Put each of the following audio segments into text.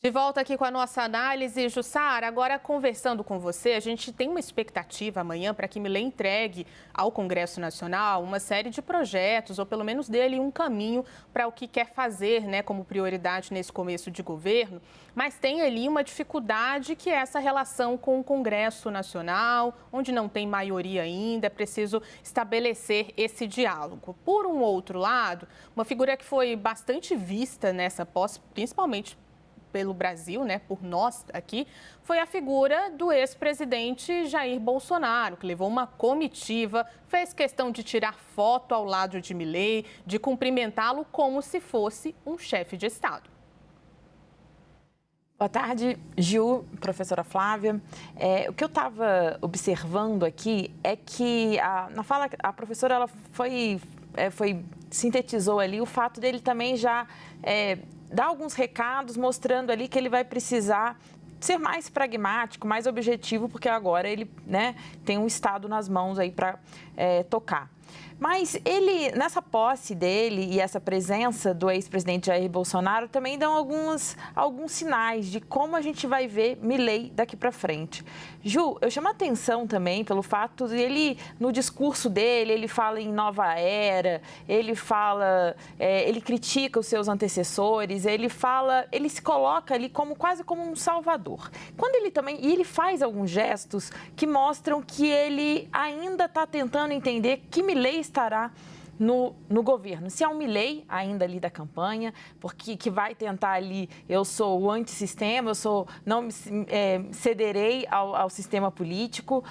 De volta aqui com a nossa análise, Jussara, agora conversando com você, a gente tem uma expectativa amanhã para que Milei entregue ao Congresso Nacional uma série de projetos, ou pelo menos dele um caminho para o que quer fazer, né, como prioridade nesse começo de governo. Mas tem ali uma dificuldade que é essa relação com o Congresso Nacional, onde não tem maioria ainda, é preciso estabelecer esse diálogo. Por um outro lado, uma figura que foi bastante vista nessa posse, principalmente pelo Brasil, né, por nós aqui, foi a figura do ex-presidente Jair Bolsonaro, que levou uma comitiva, fez questão de tirar foto ao lado de Milei, de cumprimentá-lo como se fosse um chefe de Estado. Boa tarde, Gil, professora Flávia. O que eu estava observando aqui é que, na fala, a professora ela sintetizou ali o fato dele também já dar alguns recados mostrando ali que ele vai precisar ser mais pragmático, mais objetivo, porque agora ele, né, tem um Estado nas mãos aí para tocar. Mas ele, nessa posse dele e essa presença do ex-presidente Jair Bolsonaro também dão alguns sinais de como a gente vai ver Milei daqui para frente. Ju, eu chamo a atenção também pelo fato de ele, no discurso dele, ele fala em nova era, ele critica os seus antecessores, ele se coloca ali quase como um salvador. E ele faz alguns gestos que mostram que ele ainda está tentando entender que Milei estará no governo. Se é um Milei ainda ali da campanha, porque que vai tentar ali, eu sou o antissistema, não me cederei ao sistema político,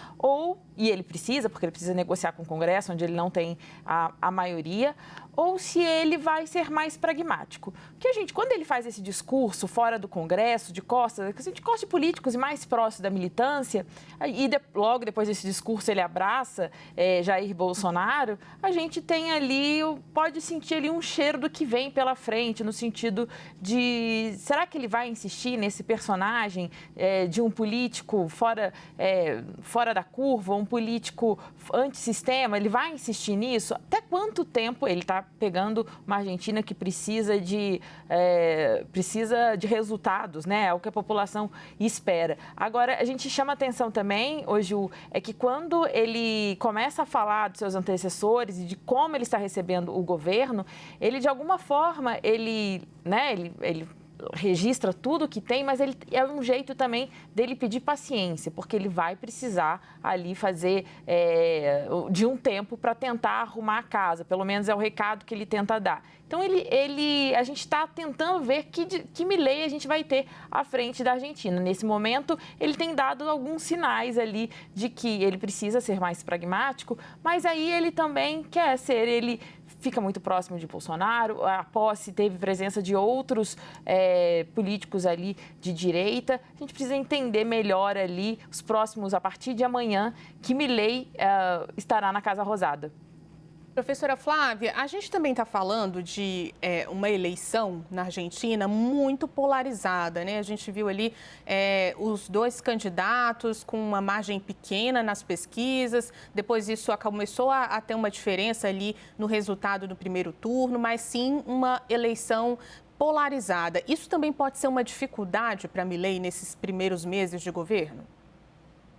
e ele precisa, porque ele precisa negociar com o Congresso, onde ele não tem a maioria, ou se ele vai ser mais pragmático. Porque, quando ele faz esse discurso fora do Congresso, de costas de políticos e mais próximo da militância, e logo depois desse discurso ele abraça Jair Bolsonaro, a gente tem ali, pode sentir ali um cheiro do que vem pela frente, no sentido de, será que ele vai insistir nesse personagem de um político fora da curva, um político antissistema? Ele vai insistir nisso? Até quanto tempo ele está pegando uma Argentina que precisa de resultados, né? É o que a população espera. Agora, a gente chama atenção também, hoje, é que quando ele começa a falar dos seus antecessores e de como ele está recebendo o governo, ele, de alguma forma, ele registra tudo que tem, mas ele é um jeito também dele pedir paciência, porque ele vai precisar ali fazer de um tempo para tentar arrumar a casa, pelo menos é o recado que ele tenta dar. Então, a gente está tentando ver que Milei a gente vai ter à frente da Argentina. Nesse momento, ele tem dado alguns sinais ali de que ele precisa ser mais pragmático, mas aí ele também quer ele fica muito próximo de Bolsonaro, a posse teve presença de outros políticos ali de direita. A gente precisa entender melhor ali, os próximos, a partir de amanhã, que Milei estará na Casa Rosada. Professora Flávia, a gente também está falando de uma eleição na Argentina muito polarizada, né? A gente viu ali os dois candidatos com uma margem pequena nas pesquisas, depois isso começou a ter uma diferença ali no resultado do primeiro turno, mas sim uma eleição polarizada. Isso também pode ser uma dificuldade para Milei nesses primeiros meses de governo?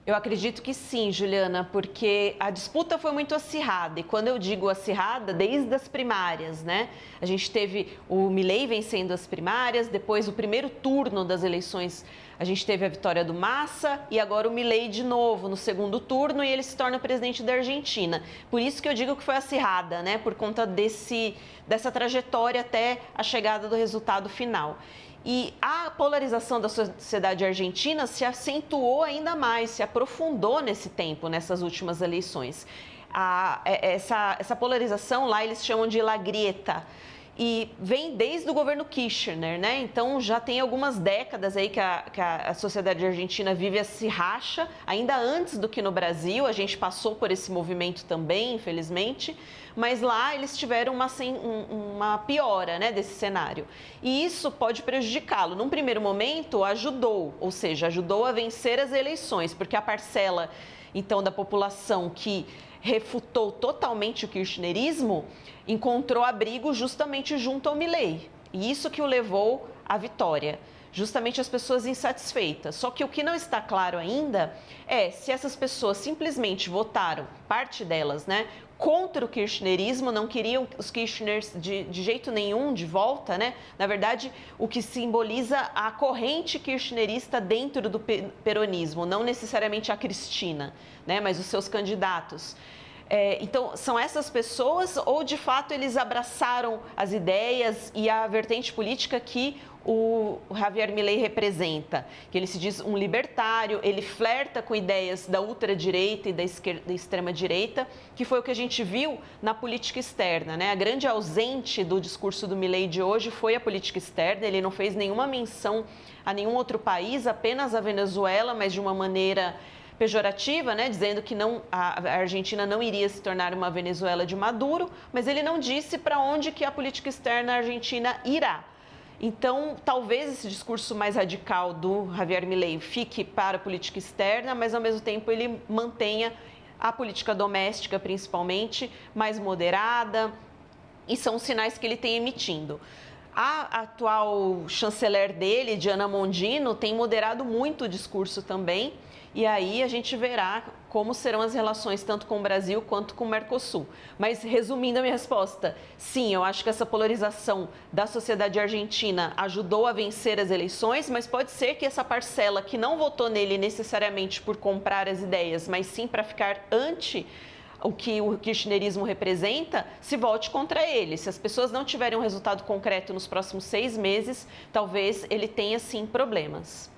Eu acredito que sim, Juliana, porque a disputa foi muito acirrada. E quando eu digo acirrada, desde as primárias, né? A gente teve o Milei vencendo as primárias, depois o primeiro turno das eleições, a gente teve a vitória do Massa e agora o Milei de novo no segundo turno e ele se torna presidente da Argentina. Por isso que eu digo que foi acirrada, né? Por conta dessa trajetória até a chegada do resultado final. E a polarização da sociedade argentina se acentuou ainda mais, se aprofundou nesse tempo, nessas últimas eleições. Essa polarização lá eles chamam de La Grieta. E vem desde o governo Kirchner, né? Então já tem algumas décadas aí que a sociedade argentina vive esse racha, ainda antes do que no Brasil. A gente passou por esse movimento também, infelizmente, mas lá eles tiveram uma piora, né, desse cenário. E isso pode prejudicá-lo. Num primeiro momento, ajudou a vencer as eleições, porque a parcela, então, da população que refutou totalmente o kirchnerismo, encontrou abrigo justamente junto ao Milei. E isso que o levou à vitória. justamente as pessoas insatisfeitas. Só que o que não está claro ainda é se essas pessoas simplesmente votaram, parte delas, né, contra o kirchnerismo, não queriam os Kirchners de jeito nenhum de volta, né? Na verdade, o que simboliza a corrente kirchnerista dentro do peronismo, não necessariamente a Cristina, né, mas os seus candidatos. Então, são essas pessoas ou, de fato, eles abraçaram as ideias e a vertente política que o Javier Milei representa, que ele se diz um libertário, ele flerta com ideias da ultradireita e da extrema-direita, que foi o que a gente viu na política externa, né? A grande ausente do discurso do Milei de hoje foi a política externa, ele não fez nenhuma menção a nenhum outro país, apenas a Venezuela, mas de uma maneira pejorativa, né, dizendo que a Argentina não iria se tornar uma Venezuela de Maduro, mas ele não disse para onde que a política externa argentina irá. Então, talvez esse discurso mais radical do Javier Milei fique para a política externa, mas ao mesmo tempo ele mantenha a política doméstica, principalmente, mais moderada, e são os sinais que ele tem emitindo. A atual chanceler dele, Diana Mondino, tem moderado muito o discurso também, e aí a gente verá como serão as relações tanto com o Brasil quanto com o Mercosul. Mas, resumindo a minha resposta, sim, eu acho que essa polarização da sociedade argentina ajudou a vencer as eleições, mas pode ser que essa parcela que não votou nele necessariamente por comprar as ideias, mas sim para ficar ante o que o kirchnerismo representa, se volte contra ele. Se as pessoas não tiverem um resultado concreto nos próximos 6 meses, talvez ele tenha, sim, problemas.